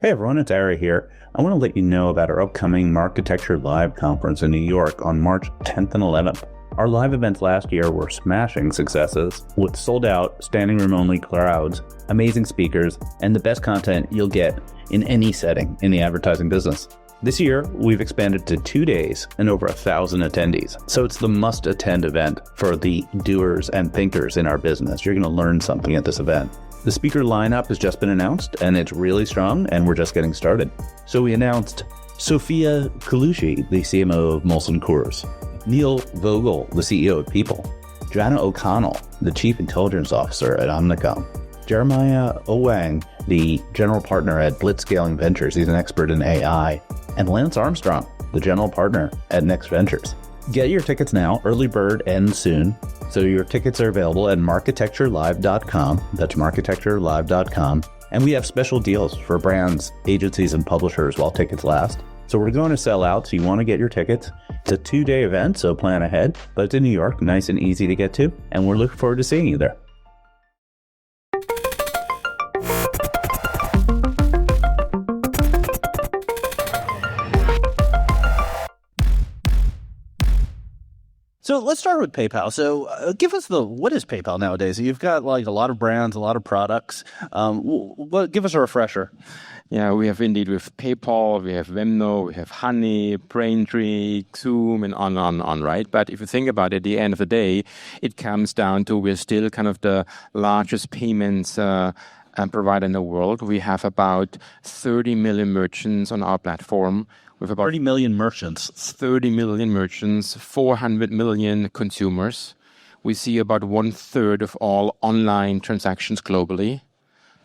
Hey everyone, it's Ari here. I want to let you know about our upcoming Marketecture Live conference in New York on March 10th and 11th. Our live events last year were smashing successes with sold out, standing room only crowds, amazing speakers, and the best content you'll get in any setting in the advertising business. This year, we've expanded to 2 days and over 1,000 attendees. So it's the must-attend event for the doers and thinkers in our business. You're going to learn something at this event. The speaker lineup has just been announced, and it's really strong, and we're just getting started. So we announced Sophia Colucci, the CMO of Molson Coors, Neil Vogel, the CEO of People, Joanna O'Connell, the Chief Intelligence Officer at Omnicom, Jeremiah Owang, the General Partner at Blitzscaling Ventures, he's an expert in AI, and Lance Armstrong, the General Partner at Next Ventures. Get your tickets now. Early bird ends soon. So your tickets are available at marketecturelive.com. That's marketecturelive.com. And we have special deals for brands, agencies, and publishers while tickets last. So we're going to sell out, so you want to get your tickets. It's a 2-day event, so plan ahead. But it's in New York, nice and easy to get to. And we're looking forward to seeing you there. So let's start with PayPal. So give us what is PayPal nowadays? You've got like a lot of brands, a lot of products. Give us a refresher. Yeah, we have indeed with PayPal, we have Venmo, we have Honey, Braintree, Zoom, and on, right? But if you think about it, at the end of the day, it comes down to we're still kind of the largest payments provider in the world. We have about 30 million merchants on our platform. With about 30 million merchants. 30 million merchants, 400 million consumers. We see about 1/3 of all online transactions globally,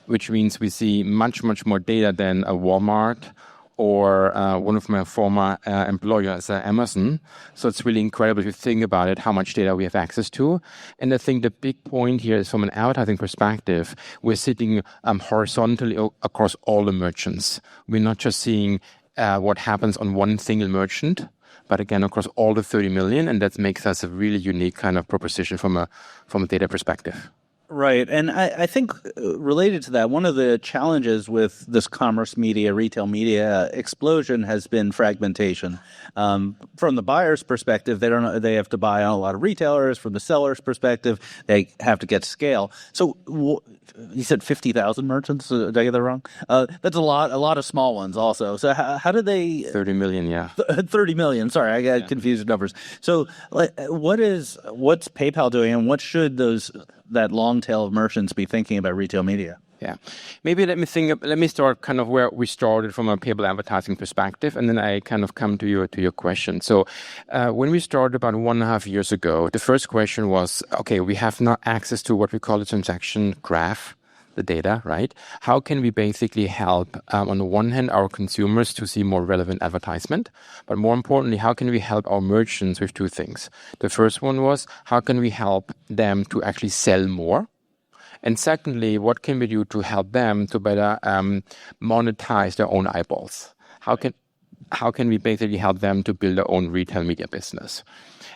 which means we see much, much more data than a Walmart or one of my former employers, Amazon. So it's really incredible if you think about it, how much data we have access to. And I think the big point here is from an advertising perspective, we're sitting horizontally across all the merchants. We're not just seeing what happens on one single merchant, but again, across all the 30 million. And that makes us a really unique kind of proposition from a data perspective. Right. And I think related to that, one of the challenges with this commerce media, retail media explosion has been fragmentation. From the buyer's perspective, they have to buy on a lot of retailers. From the seller's perspective, they have to get scale. So you said 50,000 merchants? Did I get that wrong? That's a lot of small ones also. So how do they... 30 million, yeah. 30 million. Sorry, I got confused with numbers. So what's PayPal doing, and what should that long tail of merchants be thinking about retail media? Yeah. Maybe let me start kind of where we started from a PayPal advertising perspective, and then I kind of come to your question. So when we started about 1.5 years ago, the first question was, okay, we have now access to what we call the transaction graph, the data, right? How can we basically help, on the one hand, our consumers to see more relevant advertisement, but more importantly, how can we help our merchants with two things? The first one was, how can we help them to actually sell more? And secondly, what can we do to help them to better monetize their own eyeballs? How can we basically help them to build their own retail media business?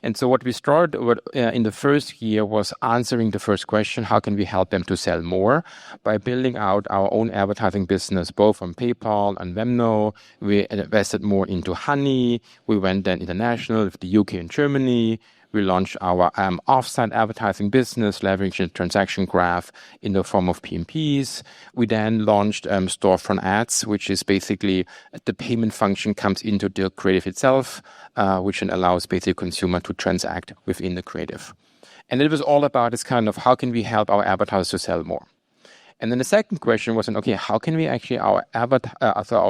And so what we started in the first year was answering the first question, how can we help them to sell more? By building out our own advertising business, both on PayPal and Venmo. We invested more into Honey. We went then international with the UK and Germany. We launched our offsite advertising business, leveraging the transaction graph in the form of PMPs. We then launched Storefront ads, which is basically the payment function comes into the creative itself, which then allows basically consumer to transact within the creative. And it was all about this kind of how can we help our advertisers to sell more? And then the second question was, okay, how can we actually, our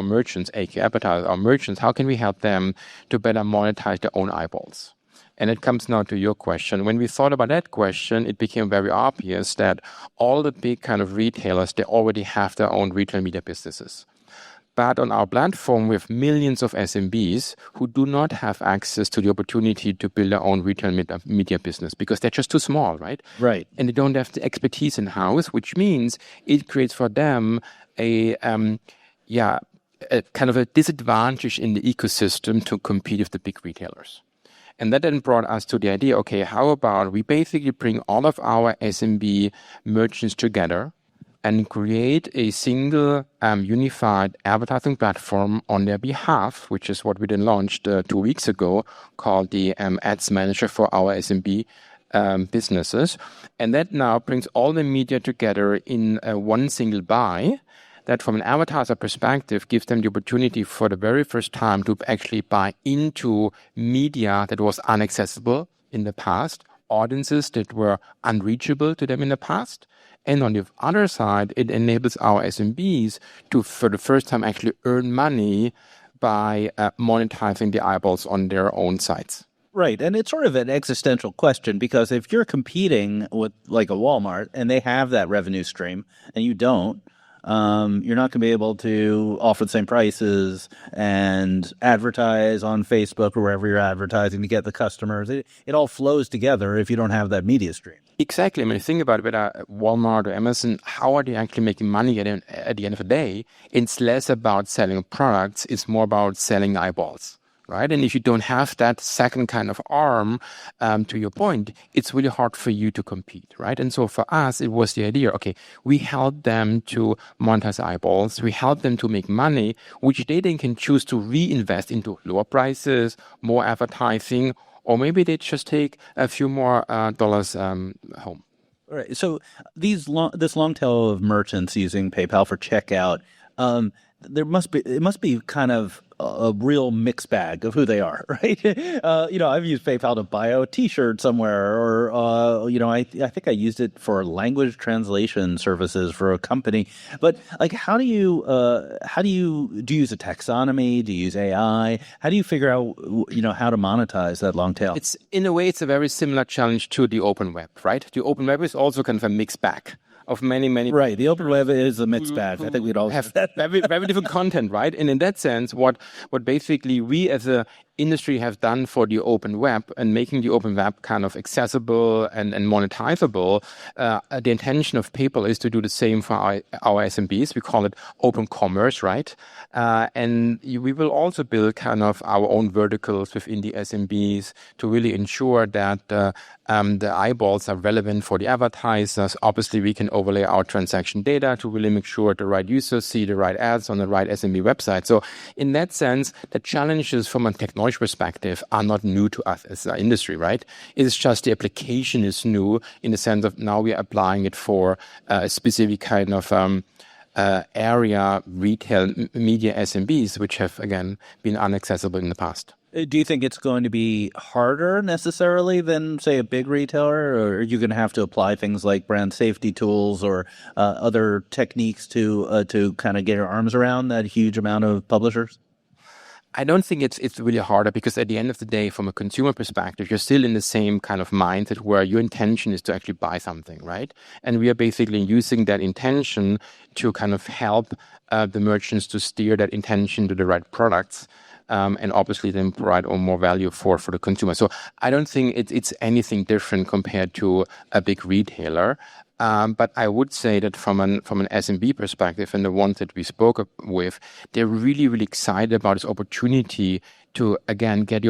merchants, aka advertisers, our merchants, how can we help them to better monetize their own eyeballs? And it comes now to your question. When we thought about that question, it became very obvious that all the big kind of retailers, they already have their own retail media businesses. But on our platform, we have millions of SMBs who do not have access to the opportunity to build their own retail media business because they're just too small, right? Right. And they don't have the expertise in-house, which means it creates for them a kind of a disadvantage in the ecosystem to compete with the big retailers. And that then brought us to the idea, okay, how about we basically bring all of our SMB merchants together and create a single unified advertising platform on their behalf, which is what we then launched 2 weeks ago, called the Ads Manager for our SMB businesses. And that now brings all the media together in one single buy that from an advertiser perspective gives them the opportunity for the very first time to actually buy into media that was inaccessible in the past, audiences that were unreachable to them in the past. And on the other side, it enables our SMBs to, for the first time, actually earn money by monetizing the eyeballs on their own sites. Right. And it's sort of an existential question, because if you're competing with like a Walmart and they have that revenue stream and you don't, you're not going to be able to offer the same prices and advertise on Facebook or wherever you're advertising to get the customers. It all flows together if you don't have that media stream. Exactly. I mean, think about it, whether Walmart or Amazon, how are they actually making money at the end of the day? It's less about selling products. It's more about selling eyeballs. Right. And if you don't have that second kind of arm, to your point, it's really hard for you to compete. Right. And so for us, it was the idea, okay, we help them to monetize eyeballs. We help them to make money, which they then can choose to reinvest into lower prices, more advertising, or maybe they just take a few more dollars home. All right. So this long tail of merchants using PayPal for checkout, it must be kind of a real mixed bag of who they are, right? I've used PayPal to buy a T-shirt somewhere, or I think I used it for language translation services for a company. But like, how do you use a taxonomy? Do you use AI? How do you figure out how to monetize that long tail? It's in a way, it's a very similar challenge to the open web, right? The open web is also kind of a mixed bag of many. Right. The open web is a mixed bag. I think we'd all have very different content, right? And in that sense, what basically we as a industry have done for the open web and making the open web kind of accessible and monetizable, the intention of PayPal is to do the same for our SMBs. We call it open commerce, right? And we will also build kind of our own verticals within the SMBs to really ensure that the eyeballs are relevant for the advertisers. Obviously, we can overlay our transaction data to really make sure the right users see the right ads on the right SMB website. So in that sense, the challenges from a technology perspective are not new to us as an industry, right? It's just the application is new in the sense of now we are applying it for a specific kind of area, retail, media SMBs, which have, again, been inaccessible in the past. Do you think it's going to be harder necessarily than, say, a big retailer, or are you going to have to apply things like brand safety tools or other techniques to kind of get your arms around that huge amount of publishers? I don't think it's really harder, because at the end of the day, from a consumer perspective, you're still in the same kind of mindset where your intention is to actually buy something, right? And we are basically using that intention to kind of help the merchants to steer that intention to the right products. And obviously then provide more value for the consumer. So I don't think it's anything different compared to a big retailer. But I would say that from an SMB perspective, and the ones that we spoke with, they're really, really excited about this opportunity to, again, get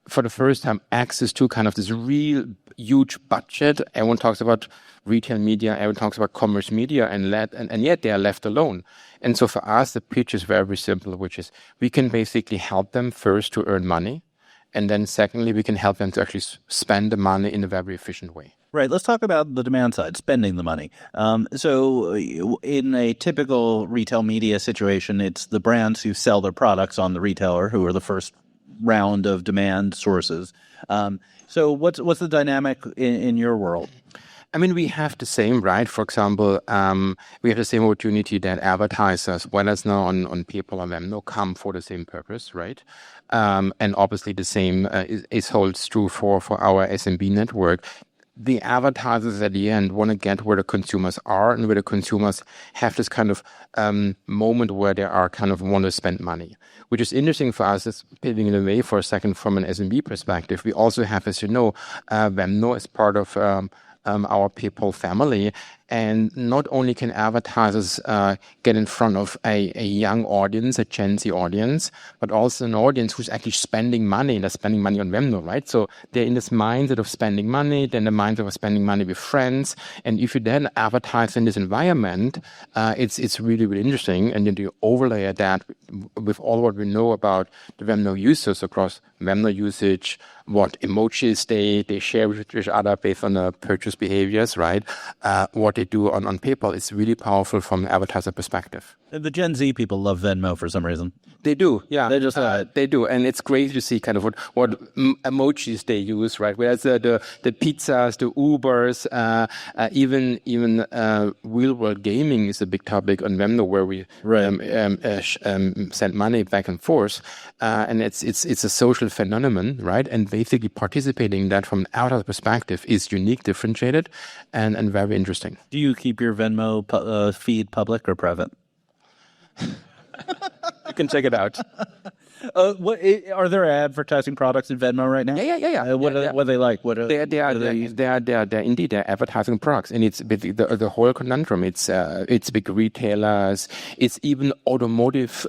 for the first time access to kind of this real huge budget. Everyone talks about retail media, everyone talks about commerce media, and yet they are left alone. And so for us, the pitch is very simple, which is we can basically help them first to earn money. And then secondly, we can help them to actually spend the money in a very efficient way. Right. Let's talk about the demand side, spending the money. So in a typical retail media situation, it's the brands who sell their products on the retailer who are the first round of demand sources. So what's the dynamic in your world? I mean, we have the same, right? For example, we have the same opportunity that advertisers, whether it's now on PayPal or Venmo, come for the same purpose, right? And obviously the same holds true for our SMB network. The advertisers at the end want to get where the consumers are and where the consumers have this kind of moment where they are kind of want to spend money, which is interesting for us. Is pivoting away for a second from an SMB perspective. We also have, as you know, Venmo as part of our PayPal family. And not only can advertisers get in front of a young audience, a Gen Z audience, but also an audience who's actually spending money, and they're spending money on Venmo, right? So they're in this mindset of spending money, then the mindset of spending money with friends. And if you then advertise in this environment, it's really, really interesting. And then you overlay that with all what we know about the Venmo users across Venmo usage, what emojis they share with each other based on the purchase behaviors, right? What they do on PayPal is really powerful from an advertiser perspective. The Gen Z people love Venmo for some reason. They do, yeah. They just they do, and it's great to see kind of what emojis they use, right? Whereas the pizzas, the Ubers, even real world gaming is a big topic on Venmo, where we send money back and forth, and it's a social phenomenon, right? And basically participating in that from an advertiser perspective is unique, differentiated, and very interesting. Do you keep your Venmo feed public or private? You can check it out. What are there advertising products in Venmo right now? Yeah. What are they like? What are they are indeed they're advertising products, and it's the whole conundrum. It's big retailers, it's even automotive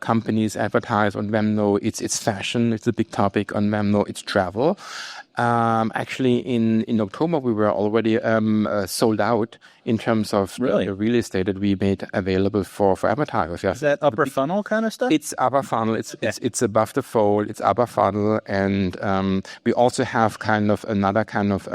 companies advertise on Venmo. It's fashion. It's a big topic on Venmo. It's travel. Actually, in October, we were already sold out in terms of the real estate that we made available for advertisers. Yes. Is that upper funnel kind of stuff? It's upper funnel. It's above the fold. It's upper funnel, and we also have kind of another kind of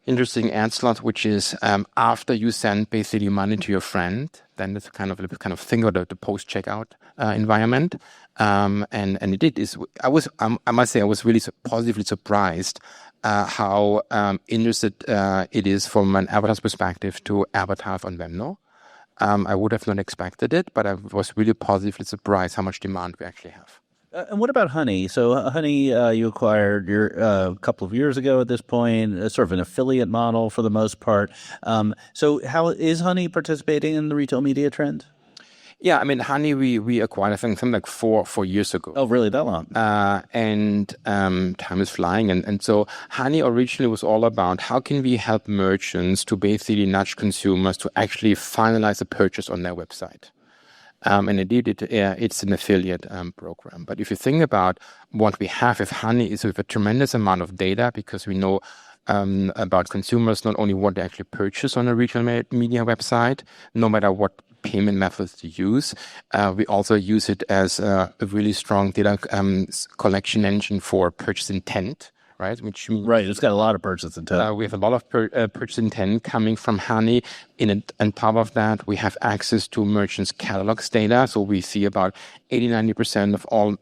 interesting ad slot, which is after you send basically money to your friend, then it's kind of thing of the post checkout environment. And it is. I must say I was really positively surprised how interested it is from an advertiser perspective to advertise on Venmo. I would have not expected it, but I was really positively surprised how much demand we actually have. And what about Honey? So Honey, you acquired a couple of years ago at this point, sort of an affiliate model for the most part. So how is Honey participating in the retail media trend? Yeah, I mean, Honey, we acquired, I think, something like four years ago. Oh, really? That long? And time is flying. And so Honey originally was all about how can we help merchants to basically nudge consumers to actually finalize a purchase on their website. And indeed, it's an affiliate program. But if you think about what we have with Honey is we have a tremendous amount of data because we know about consumers, not only what they actually purchase on a retail media website, no matter what payment methods to use. We also use it as a really strong data collection engine for purchase intent, right? Which means, it's got a lot of purchase intent. we have a lot of purchase intent coming from Honey. On top of that, we have access to merchants' catalogs data. So we see about 80-90% of all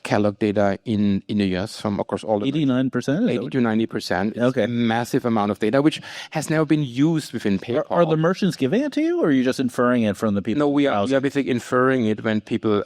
catalog data in the US from across all the 89%? 80 to 90%. Okay. A massive amount of data, which has never been used within PayPal. Are the merchants giving it to you, or are you just inferring it from the people? No, we are basically inferring it when people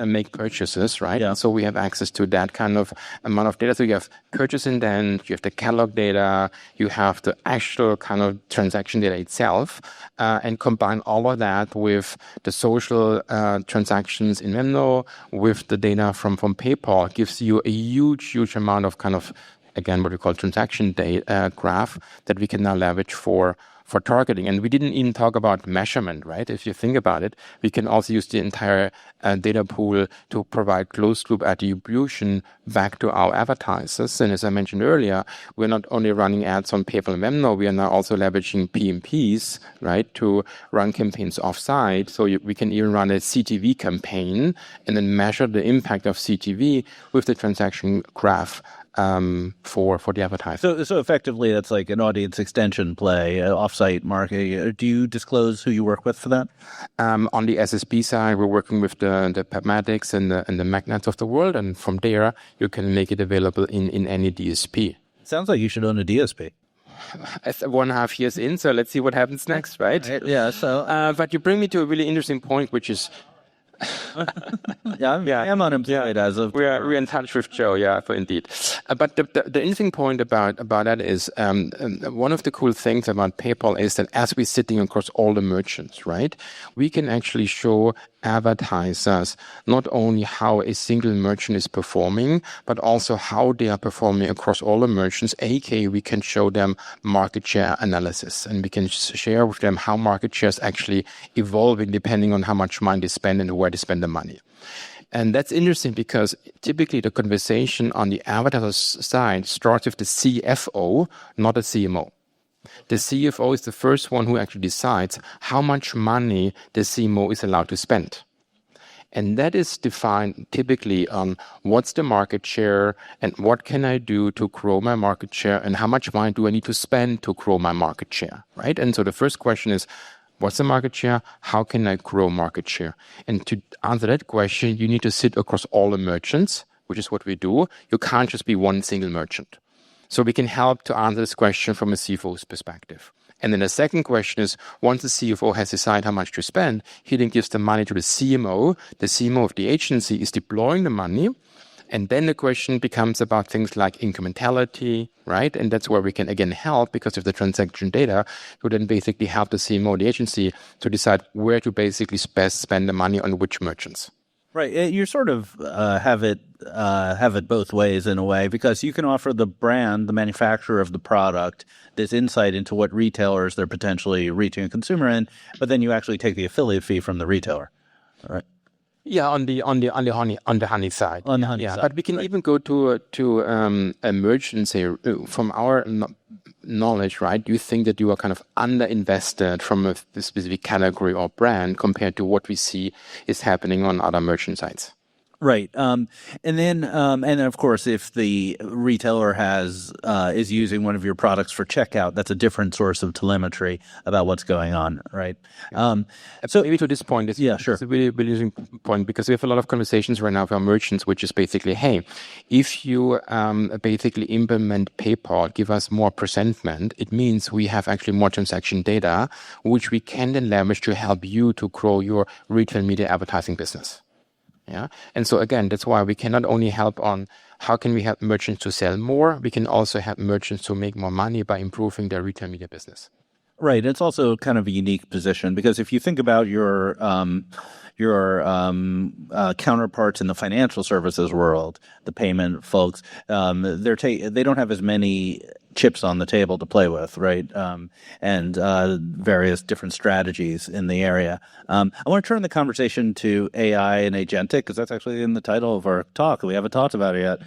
make purchases, right? Yeah. So we have access to that kind of amount of data. So you have purchase intent, you have the catalog data, you have the actual kind of transaction data itself, and combine all of that with the social transactions in Venmo, with the data from PayPal, gives you a huge amount of kind of, again, what we call transaction data graph that we can now leverage for targeting. And we didn't even talk about measurement, right? If you think about it, we can also use the entire data pool to provide closed loop attribution back to our advertisers. And as I mentioned earlier, we're not only running ads on PayPal and Venmo, we are now also leveraging PMPs, right, to run campaigns offsite. So we can even run a CTV campaign and then measure the impact of CTV with the transaction graph for the advertiser. So effectively, that's like an audience extension play, offsite marketing. Do you disclose who you work with for that? On the SSP side, we're working with the Pragmatics and the Magnets of the world, and from there, you can make it available in any DSP. Sounds like you should own a DSP. 1.5 years in, so let's see what happens next, right? Yeah. So, but you bring me to a really interesting point, which is I am unemployed as of. We're in touch with Joe, indeed. But the interesting point about that is one of the cool things about PayPal is that as we're sitting across all the merchants, right, we can actually show advertisers not only how a single merchant is performing, but also how they are performing across all the merchants. aka we can show them market share analysis, and we can share with them how market share is actually evolving depending on how much money they spend and where they spend the money. And that's interesting because typically the conversation on the advertiser side starts with the CFO, not the CMO. The CFO is the first one who actually decides how much money the CMO is allowed to spend. And that is defined typically on what's the market share and what can I do to grow my market share and how much money do I need to spend to grow my market share, right? And so the first question is, what's the market share? How can I grow market share? And to answer that question, you need to sit across all the merchants, which is what we do. You can't just be one single merchant. So we can help to answer this question from a CFO's perspective. And then the second question is, once the CFO has decided how much to spend, he then gives the money to the CMO. The CMO of the agency is deploying the money. And then the question becomes about things like incrementality, right? And that's where we can, again, help because of the transaction data to then basically help the CMO, the agency, to decide where to basically best spend the money on which merchants. Right. You sort of have it both ways in a way, because you can offer the brand, the manufacturer of the product, this insight into what retailers they're potentially reaching a consumer in, but then you actually take the affiliate fee from the retailer. All right. Yeah, on the honey side. On the honey side. But we can even go to a merchant and say, from our knowledge, right? Do you think that you are kind of underinvested from a specific category or brand compared to what we see is happening on other merchant sites? Right. And then of course, if the retailer is using one of your products for checkout, that's a different source of telemetry about what's going on, right? So maybe to this point, sure. It's a really, really interesting point, because we have a lot of conversations right now with our merchants, which is basically, hey, if you basically implement PayPal, give us more presentment, it means we have actually more transaction data, which we can then leverage to help you to grow your retail media advertising business. Yeah. And so again, that's why we can not only help on how can we help merchants to sell more, we can also help merchants to make more money by improving their retail media business. Right. It's also kind of a unique position, because if you think about your counterparts in the financial services world, the payment folks, they don't have as many chips on the table to play with, right? And various different strategies in the area. I want to turn the conversation to AI and Agentic, because that's actually in the title of our talk. We haven't talked about it yet.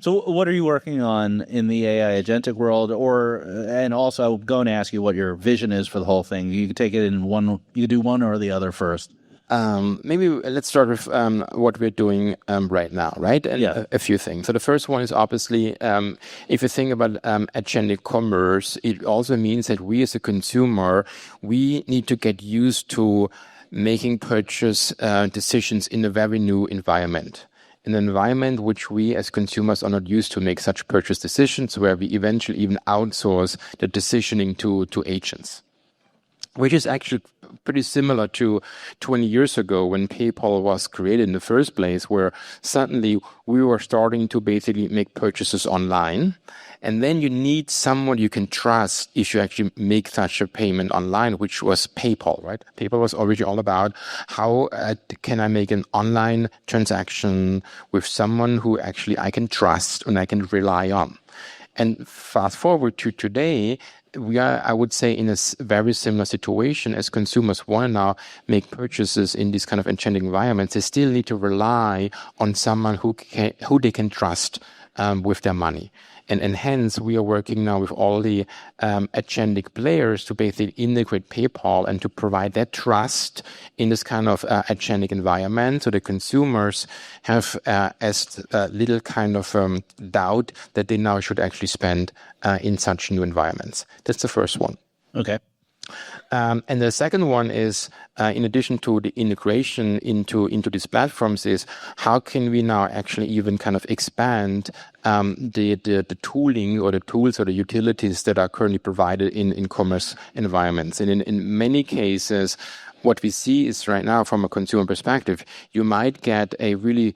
So what are you working on in the AI Agentic world? And also I'm going to ask you what your vision is for the whole thing. You can take it in one, you can do one or the other first. Maybe let's start with what we're doing right now, right? And a few things. So the first one is obviously, if you think about agentic commerce, it also means that we as a consumer, we need to get used to making purchase decisions in a very new environment. An environment which we as consumers are not used to make such purchase decisions, where we eventually even outsource the decisioning to agents, which is actually pretty similar to 20 years ago when PayPal was created in the first place, where suddenly we were starting to basically make purchases online. And then you need someone you can trust if you actually make such a payment online, which was PayPal, right? PayPal was originally all about how can I make an online transaction with someone who actually I can trust and I can rely on. And fast forward to today, we are, I would say, in a very similar situation as consumers want to now make purchases in these kind of agentic environments. They still need to rely on someone who they can trust with their money. And hence, we are working now with all the agentic players to basically integrate PayPal and to provide that trust in this kind of agentic environment, so the consumers have as little kind of doubt that they now should actually spend in such new environments. That's the first one. Okay. And the second one is, in addition to the integration into these platforms, is how can we now actually even kind of expand the tooling or the tools or the utilities that are currently provided in commerce environments. And in many cases, what we see is right now from a consumer perspective, you might get a really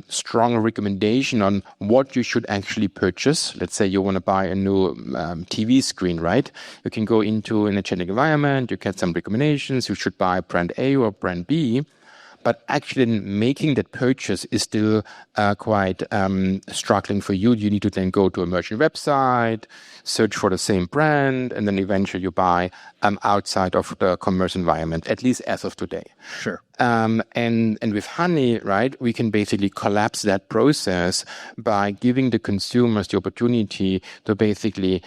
strong recommendation on what you should actually purchase. Let's say you want to buy a new TV screen, right? You can go into an agentic environment, you get some recommendations, you should buy brand A or brand B. But actually making that purchase is still quite struggling for you. You need to then go to a merchant website, search for the same brand, and then eventually you buy outside of the commerce environment, at least as of today. Sure. And with Honey, right, we can basically collapse that process by giving the consumers the opportunity to basically,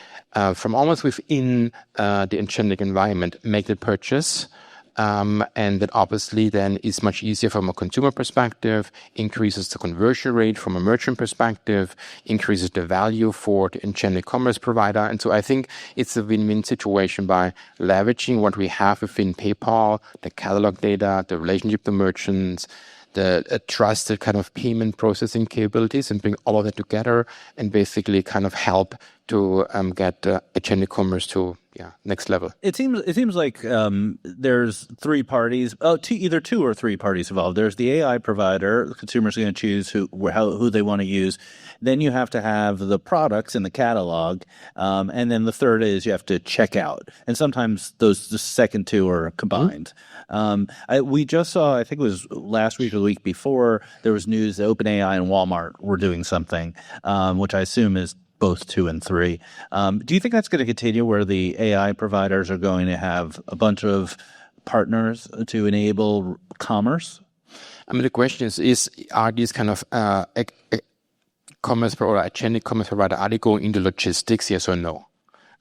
from almost within the agentic environment, make the purchase. And that obviously then is much easier from a consumer perspective, increases the conversion rate from a merchant perspective, increases the value for the agentic commerce provider. And so I think it's a win-win situation by leveraging what we have within PayPal, the catalog data, the relationship to merchants, the trusted kind of payment processing capabilities, and bring all of that together and basically kind of help to get agentic commerce to next level. It seems like there's three parties, either two or three parties involved. There's the AI provider. The consumer's going to choose who they want to use. Then you have to have the products in the catalog, and then the third is you have to check out. And sometimes the second two are combined. We just saw, I think it was last week or the week before, there was news that OpenAI and Walmart were doing something, which I assume is both 2 and 3. Do you think that's going to continue where the AI providers are going to have a bunch of partners to enable commerce? I mean, the question is are these kind of commerce provider, agentic commerce provider, are they going into logistics, yes or no?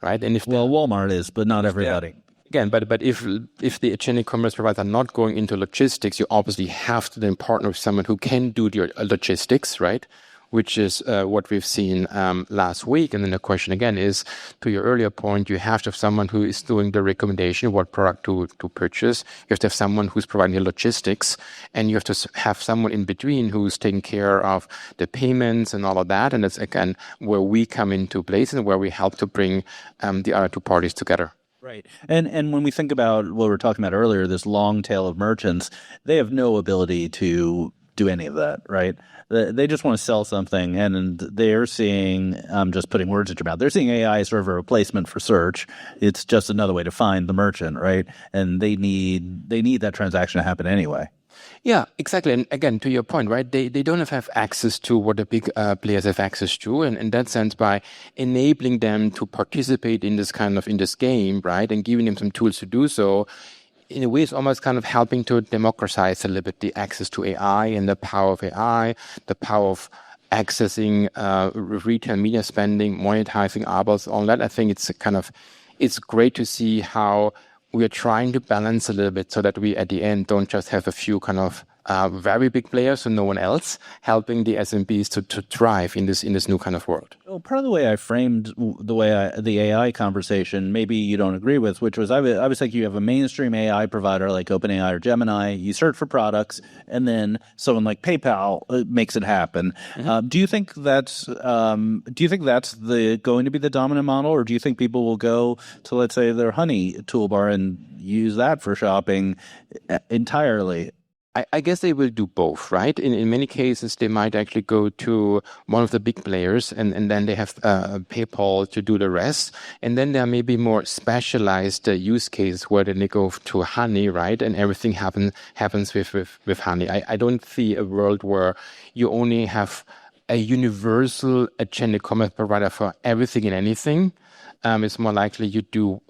Right? And if Walmart is, but not everybody. Again, but if the agentic commerce providers are not going into logistics, you obviously have to then partner with someone who can do the logistics, right? Which is what we've seen last week. And then the question again is, to your earlier point, you have to have someone who is doing the recommendation, what product to purchase. You have to have someone who's providing the logistics, and you have to have someone in between who's taking care of the payments and all of that. And that's, again, where we come into place and where we help to bring the other two parties together. Right. And when we think about what we were talking about earlier, this long tail of merchants, they have no ability to do any of that, right? They just want to sell something, and they're seeing, I'm just putting words at your mouth, they're seeing AI as sort of a replacement for search. It's just another way to find the merchant, right? And they need that transaction to happen anyway. Yeah, exactly. And again, to your point, right, they don't have access to what the big players have access to. And in that sense, by enabling them to participate in this game, right, and giving them some tools to do so, in a way, it's almost kind of helping to democratize a little bit the access to AI and the power of AI, the power of accessing retail media spending, monetizing eyeballs, all that. I think it's great to see how we are trying to balance a little bit so that we, at the end, don't just have a few kind of very big players and no one else, helping the SMBs to thrive in this new kind of world. Well, part of the way I framed the AI conversation, maybe you don't agree with, which was I was thinking you have a mainstream AI provider like OpenAI or Gemini, you search for products, and then someone like PayPal makes it happen. Mm-hmm. Do you think that's going to be the dominant model, or do you think people will go to, let's say, their Honey toolbar and use that for shopping entirely? I guess they will do both, right? In many cases, they might actually go to one of the big players and then they have PayPal to do the rest. And then there may be more specialized use cases where then they go to Honey, right? And everything happens with Honey. I don't see a world where you only have a universal agentic commerce provider for everything and anything. It's more likely you do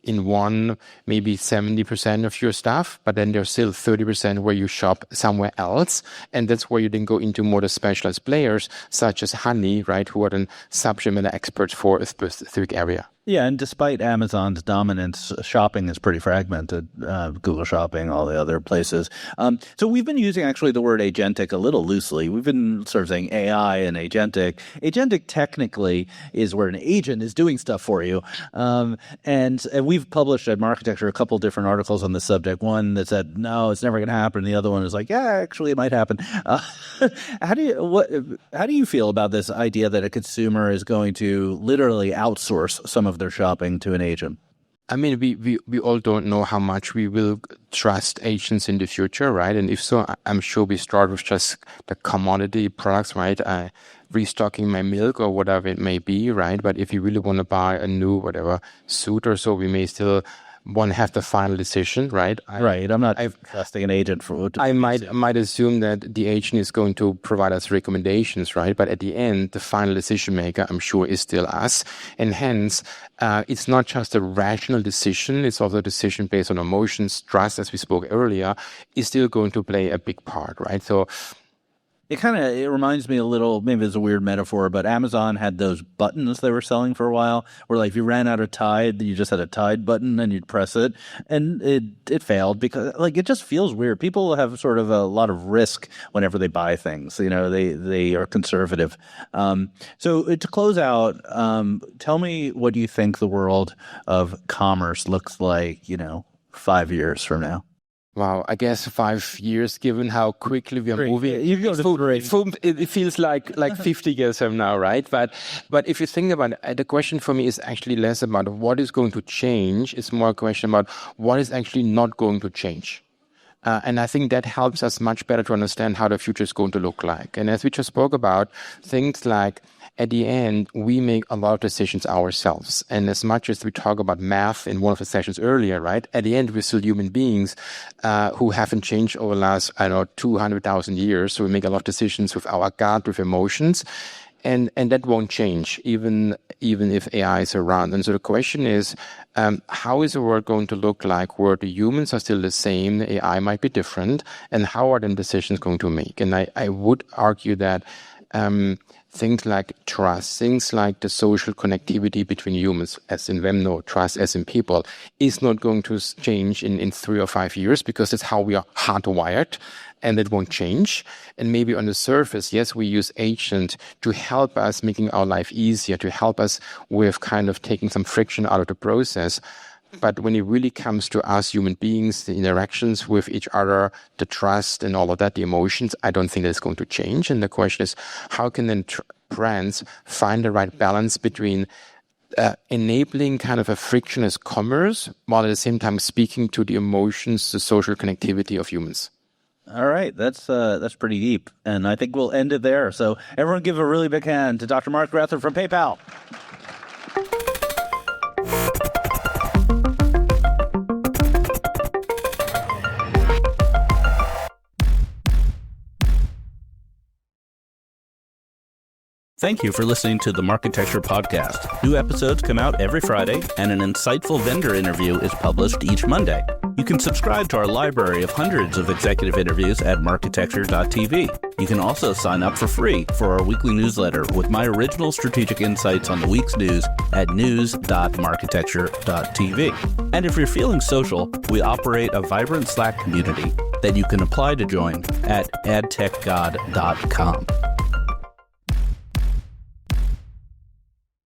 in one, maybe 70% of your stuff, but then there's still 30% where you shop somewhere else. And that's where you then go into more the specialized players, such as Honey, right, who are then subject matter experts for a specific area. Yeah, and despite Amazon's dominance, shopping is pretty fragmented. Google Shopping, all the other places. So we've been using actually the word agentic a little loosely. We've been sort of saying AI and agentic. Agentic technically is where an agent is doing stuff for you. And we've published at Marketecture a couple different articles on this subject. One that said, no, it's never going to happen. The other one is like, yeah, actually it might happen. How do you feel about this idea that a consumer is going to literally outsource some of their shopping to an agent? I mean, we all don't know how much we will trust agents in the future, right? And if so, I'm sure we start with just the commodity products, right? Restocking my milk or whatever it may be, right? But if you really want to buy a new whatever suit or so, we may still want to have the final decision, right? Right. I'm not trusting an agent for. I might assume that the agent is going to provide us recommendations, right? But at the end, the final decision maker, I'm sure, is still us, and hence, it's not just a rational decision; it's also a decision based on emotions. Trust, as we spoke earlier, is still going to play a big part, right? So. It reminds me a little, maybe it's a weird metaphor, but Amazon had those buttons they were selling for a while where like if you ran out of Tide, you just had a Tide button and you'd press it, and it failed because like it just feels weird. People have sort of a lot of risk whenever they buy things. They are conservative. So to close out, tell me what you think the world of commerce looks like, 5 years from now. Wow, I guess 5 years, given how quickly we are moving, it feels like 50 years from now, right? But if you think about it, the question for me is actually less about what is going to change. It's more a question about what is actually not going to change. And I think that helps us much better to understand how the future is going to look like. And as we just spoke about, things like at the end, we make a lot of decisions ourselves. And as much as we talk about math in one of the sessions earlier, right? At the end, we're still human beings who haven't changed over the last, 200,000 years. So we make a lot of decisions with our gut, with emotions. And that won't change, even if AI is around. And so the question is, how is the world going to look like where the humans are still the same, the AI might be different, and how are then decisions going to make? And I would argue that things like trust, things like the social connectivity between humans, as in Venmo, trust as in people, is not going to change in 3 or 5 years because it's how we are hardwired. And it won't change. And maybe on the surface, yes, we use agent to help us making our life easier, to help us with kind of taking some friction out of the process. But when it really comes to us human beings, the interactions with each other, the trust and all of that, the emotions, I don't think that's going to change. And the question is, how can then brands find the right balance between enabling kind of a frictionless commerce while at the same time speaking to the emotions, the social connectivity of humans? All right, that's pretty deep, and I think we'll end it there. So everyone give a really big hand to Dr. Mark Grether from PayPal. Thank you for listening to the Marketecture podcast. New episodes come out every Friday, and an insightful vendor interview is published each Monday. You can subscribe to our library of hundreds of executive interviews at marketecture.tv. You can also sign up for free for our weekly newsletter with my original strategic insights on the week's news at news.marketecture.tv. And if you're feeling social, we operate a vibrant Slack community that you can apply to join at adtechgod.com.